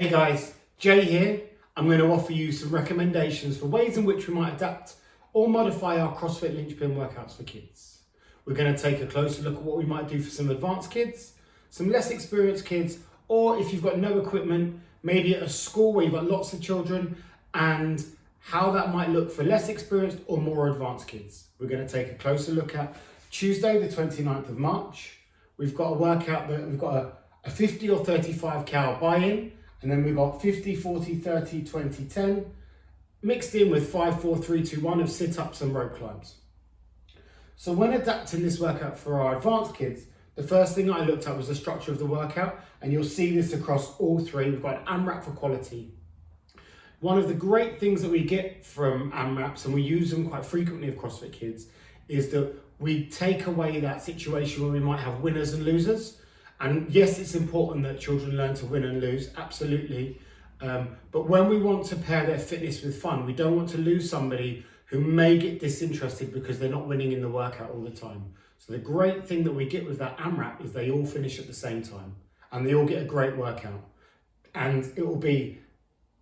Hey guys, Jay here. I'm going to offer you some recommendations for ways in which we might adapt or modify our CrossFit Linchpin workouts for kids. We're going to take a closer look at what we might do for some advanced kids, some less experienced kids, or if you've got no equipment, maybe at a school where you've got lots of children, and how that might look for less experienced or more advanced kids. We're going to take a closer look at Tuesday, the 29th of March. We've got a workout that we've got a 50 or 35 cal buy-in. And then we've got 50, 40, 30, 20, 10, mixed in with 5, 4, 3, 2, 1 of sit-ups and rope climbs. So when adapting this workout for our advanced kids, the first thing I looked at was the structure of the workout, and you'll see this across all three. We've got an AMRAP for quality. One of the great things that we get from AMRAPs, and we use them quite frequently with CrossFit Kids, is that we take away that situation where we might have winners and losers. And yes, it's important that children learn to win and lose, absolutely. But when we want to pair their fitness with fun, we don't want to lose somebody who may get disinterested because they're not winning in the workout all the time. So the great thing that we get with that AMRAP is they all finish at the same time and they all get a great workout. And it will be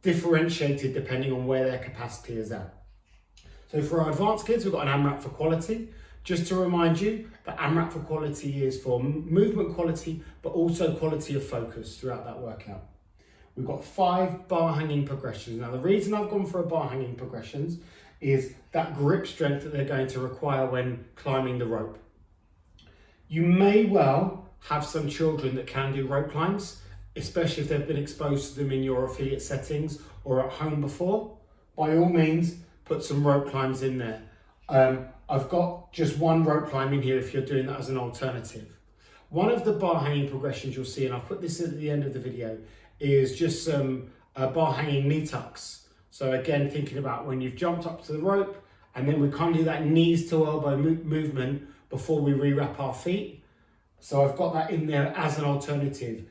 differentiated depending on where their capacity is at. So for our advanced kids, we've got an AMRAP for quality. Just to remind you, the AMRAP for quality is for movement quality, but also quality of focus throughout that workout. We've got 5 bar hanging progressions. Now, the reason I've gone for a bar hanging progressions is that grip strength that they're going to require when climbing the rope. You may well have some children that can do rope climbs, especially if they've been exposed to them in your affiliate settings or at home before. By all means, put some rope climbs in there. I've got just one rope climb in here if you're doing that as an alternative. One of the bar hanging progressions you'll see, and I've put this at the end of the video, is just some bar hanging knee tucks. So again, thinking about when you've jumped up to the rope, and then we can't do that knees to elbow movement before we re-wrap our feet. So I've got that in there as an alternative.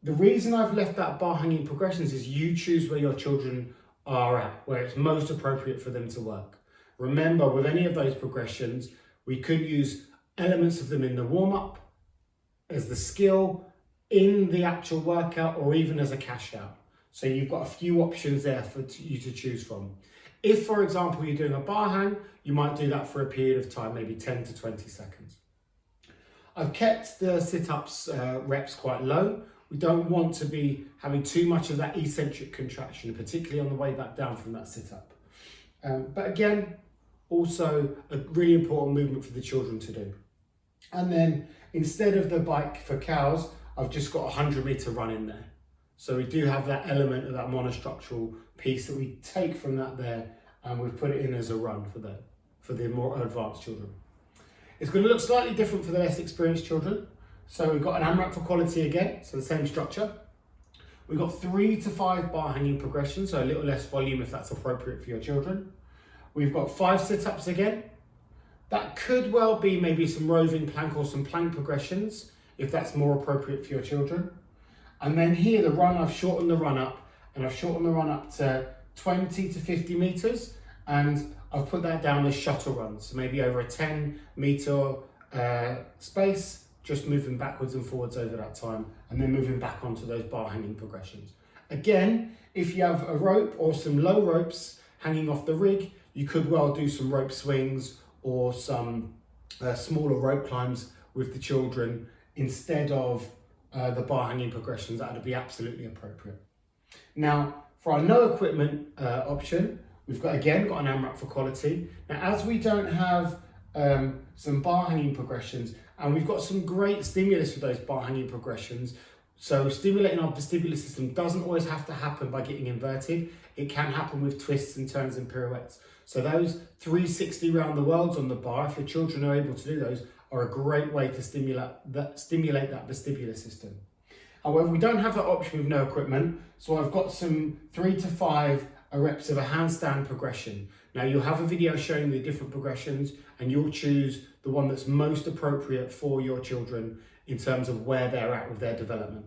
The reason I've left that bar hanging progressions is you choose where your children are at, where it's most appropriate for them to work. Remember, with any of those progressions, we could use elements of them in the warm-up, as the skill, in the actual workout, or even as a cash out. So you've got a few options there for you to choose from. If, for example, you're doing a bar hang, you might do that for a period of time, maybe 10 to 20 seconds. I've kept the sit-ups reps quite low. We don't want to be having too much of that eccentric contraction, particularly on the way back down from that sit-up. But again, also a really important movement for the children to do. And then instead of the bike for cows, I've just got a 100-meter run in there. So we do have that element of that monostructural piece that we take from that there, and we've put it in as a run for the more advanced children. It's going to look slightly different for the less experienced children. So we've got an AMRAP for quality again, so the same structure. We've got 3 to 5 bar hanging progressions, so a little less volume if that's appropriate for your children. We've got 5 sit-ups again. That could well be maybe some roving plank or some plank progressions, if that's more appropriate for your children. And then here, the run, I've shortened the run up, and I've shortened the run up to 20 to 50 meters, and I've put that down as shuttle runs, so maybe over a 10-meter space, just moving backwards and forwards over that time, and then moving back onto those bar hanging progressions. Again, if you have a rope or some low ropes hanging off the rig, you could well do some rope swings or some smaller rope climbs with the children instead of the bar hanging progressions. That would be absolutely appropriate. Now, for our no equipment option, we've got an AMRAP for quality. Now, as we don't have some bar hanging progressions, and we've got some great stimulus for those bar hanging progressions, so stimulating our vestibular system doesn't always have to happen by getting inverted. It can happen with twists and turns and pirouettes. So those 360 round the worlds on the bar, if your children are able to do those, are a great way to stimulate that vestibular system. However, we don't have that option with no equipment, so I've got some 3 to 5 reps of a handstand progression. Now, you'll have a video showing the different progressions, and you'll choose the one that's most appropriate for your children in terms of where they're at with their development.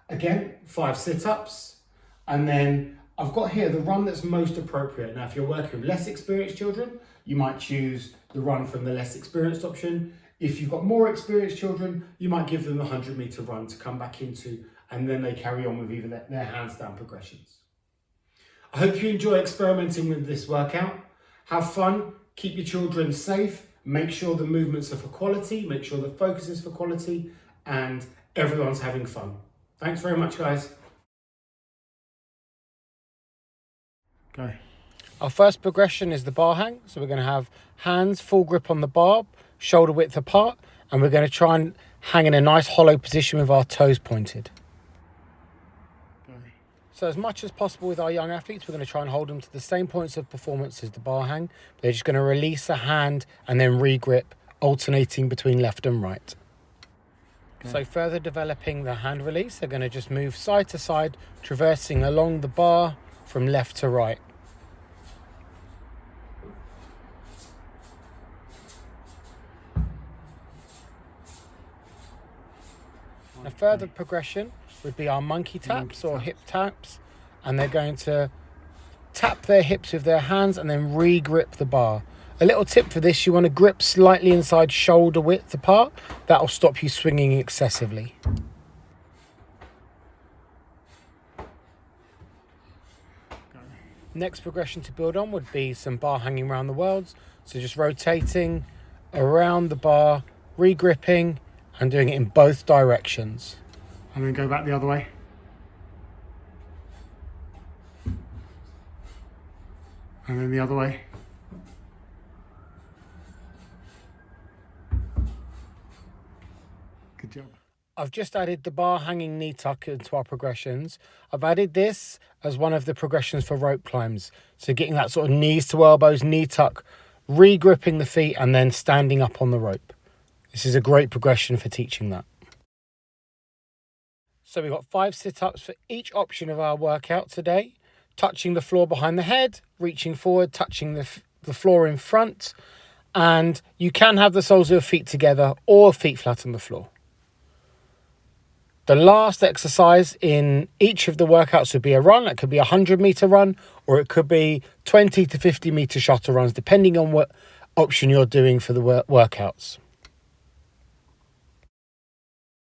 Again, 5 sit-ups, and then I've got here the run that's most appropriate. Now, if you're working with less experienced children, you might choose the run from the less experienced option. If you've got more experienced children, you might give them a 100-meter run to come back into and then they carry on with either their handstand progressions. I hope you enjoy experimenting with this workout. Have fun, keep your children safe, make sure the movements are for quality, make sure the focus is for quality, and everyone's having fun. Thanks very much, guys. Go. Our first progression is the bar hang. So we're going to have hands full grip on the bar, shoulder width apart, and we're going to try and hang in a nice hollow position with our toes pointed. So as much as possible with our young athletes, we're going to try and hold them to the same points of performance as the bar hang. They're just going to release a hand and then re-grip, alternating between left and right. Okay. So further developing the hand release, they're going to just move side to side, traversing along the bar from left to right. A further progression would be our monkey taps or hip taps, and they're going to tap their hips with their hands and then re-grip the bar. A little tip for this, you want to grip slightly inside shoulder width apart. That'll stop you swinging excessively. Next progression to build on would be some bar hanging around the worlds. So just rotating around the bar, re-gripping, and doing it in both directions. And then go back the other way. And then the other way. Good job. I've just added the bar hanging knee tuck into our progressions. I've added this as one of the progressions for rope climbs. So getting that sort of knees to elbows, knee tuck, re-gripping the feet and then standing up on the rope. This is a great progression for teaching that. So we've got 5 sit-ups for each option of our workout today. Touching the floor behind the head, reaching forward, touching the floor in front. And you can have the soles of your feet together or feet flat on the floor. The last exercise in each of the workouts would be a run. It could be a 100-meter run, or it could be 20 to 50-meter shuttle runs, depending on what option you're doing for the workouts.